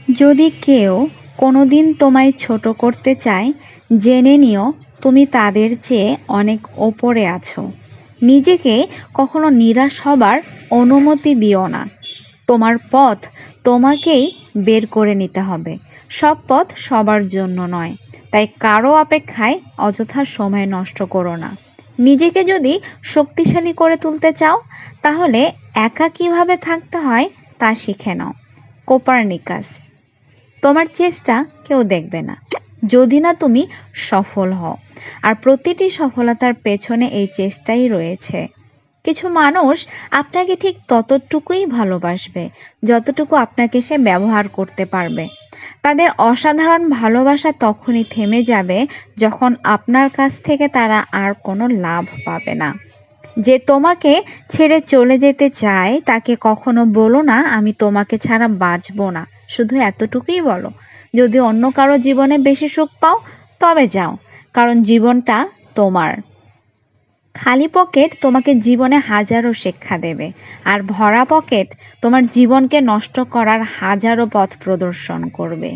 যদি কেউ কোনোদিন তোমায় ছোট করতে চায়, জেনে নিও তুমি তাদের চেয়ে অনেক ওপরে আছো। নিজেকে কখনো নিরাশ হবার অনুমতি দিও না। তোমার পথ তোমাকেই বের করে নিতে হবে। সব পথ সবার জন্য নয়, তাই কারো অপেক্ষায় অযথা সময় নষ্ট করো না। নিজেকে যদি শক্তিশালী করে তুলতে চাও, তাহলে একা কিভাবে থাকতে হয় তা শিখে নাও। কোপার্নিকাস। তোমার চেষ্টা কেউ দেখবে না, যদি না তুমি সফল হও। আর প্রতিটি সফলতার পেছনে এই চেষ্টাই রয়েছে। কিছু মানুষ আপনাকে ঠিক ততটুকুই ভালোবাসবে যতটুকু আপনাকে সে ব্যবহার করতে পারবে। তাদের অসাধারণ ভালোবাসা তখনই থেমে যাবে যখন আপনার কাছ থেকে তারা আর কোনো লাভ পাবে না। যে তোমাকে ছেড়ে চলে যেতে চায় তাকে কখনো বলো না আমি তোমাকে ছাড়া বাঁচবো না। শুধু এতটুকুই বলো, যদি অন্য কারো জীবনে বেশি সুখ পাও তবে যাও, কারণ জীবনটা তোমার। খালি পকেট তোমাকে জীবনে হাজারো শিক্ষা দেবে, আর ভরা পকেট তোমার জীবনকে নষ্ট করার হাজারো পথ প্রদর্শন করবে।